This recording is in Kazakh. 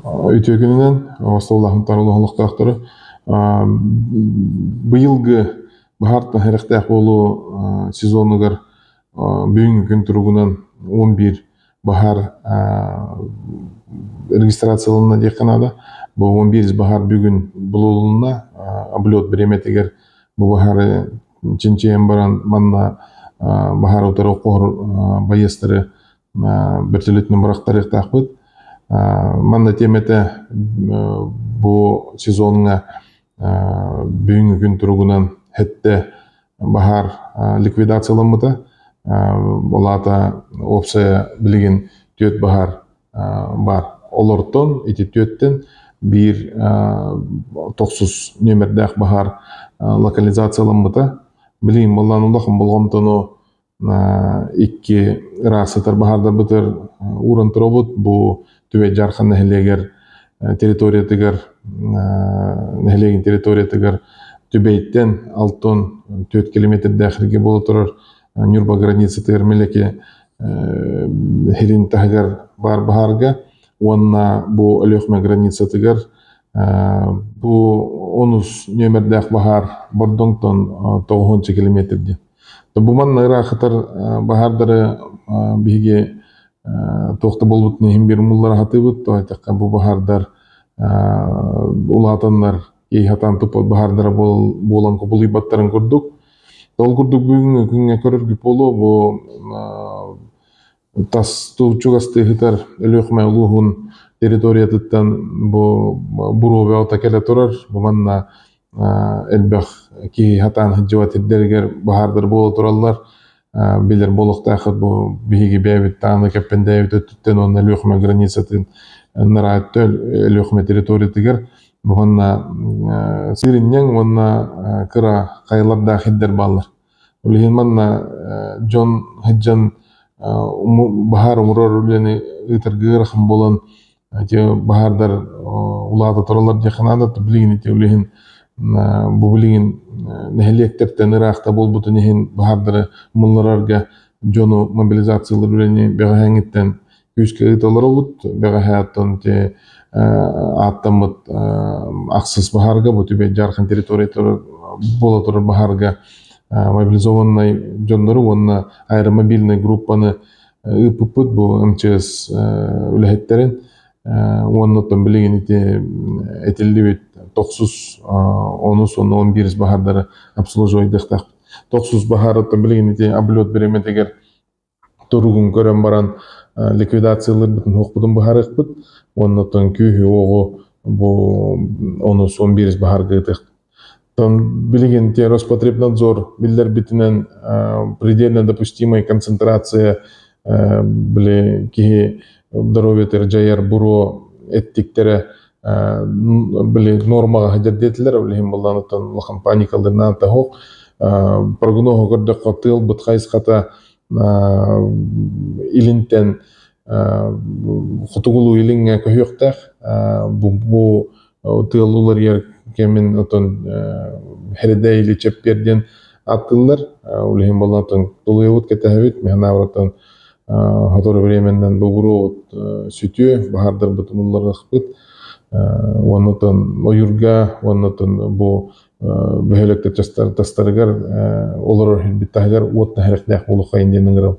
Үтөкүнүнөн Остоллахын тарылыqtaqtары быйылгы бахарттан херектек болуу сезонугар бүгүнкү күн туругунан 11 бахар регистрацияланна деканада. Бу 11 бахар бүгүн булулуна облет береметегер бу бахары чинчен баран манна бахар отар окор байестары бертелетин барактар тахпыт. Манна темете бу сезонга бүгүнкү күн туругунан хетте бахар ликвидацияланмыта. Олата опция билген төт бахар бар. Олортон ити төттен бир 900 нөмердәк бахар локализацияланмыта. Билген боллан улахын болгомтону 2 расытар бахардар бытыр урын туробут. Бу төбе жархан нехелегер территориятыгар нехелеген территориятыгар төбейттен 6-4 километр дәхилге болу турар. Нюрба граница тыгар мелеке херин тагар бар бахарга. Онна бу өлөкмө граница тыгар бу 10 нөмердәк бахар бордоңтон 9 километрде. Бу манна ырахытар бахардары биге тоқты болбут нехин бир муллар хатыбыт. Тойтакка бу бахардар улатандар ей хатан тупот бахардара болан кобулый баттарын көрдүк. Ол көрдүк бүгүнгү күнгө көрөргү болу бу тас туучугасты хытар өлөкмө улугун территориятыттан бу буробе ота келе турар. Бу манна элбэх ки хатан хыджыбатырдергер бахардар боло тураллар. Билер болохтахыт бу биги бэбит тааны кеппендебит өттүттен онна өлөкмө границатын нараттөл өлөкмө территориятыгар. Бу манна сириннен онна кыра кайларда хиддер баллар. Улин манна жон хыджан бахар умурор үлени ытыргырахын болан те бахардар улата туралар жаканада билген те улин бу билген нехелектертен ырахта болбуту нехин бахардары мулларарга жону мобилизациялар үлени бегахеңиттен күскө ыталар болбут. Бегахаттан те аттамыт аксыз бахарга бу төбе жархан территориялар боло турар бахарга мобилизованный жоннору онна аэромобильный группаны ыппыт бу МЧС үлехеттерин оннотон билген ите этилдибит 900 11 бахардары обслуживайдыктак 900 бахарыттан билген ите облет береметегер туругун көрөн баран ликвидациялар бүтүн хокпудун бахарыкпыт. Оннотон күйү огу бу 11 бахарга ытык. Билген те Роспотребнадзор билдер битинен предельно допустимая концентрация биле ки здоровье жаяр буро эттиктере биле нормага хадердетилер билген болданытын лахан паникалдырнан тахок прогнозго көрдөк катыл бут кайската илинтен хутугулу илинге көйөктак бу тылулар ер кемин отон хереде или чепперден аттылар улин болатын тулуют кетебит мехнавротон хатор временнен бугурот сүтү бахардар бутуллар акпыт. Онотон оюрга онотон бу бехелекте тастаргар олар биттагар отна херектек болу кайын дененгер.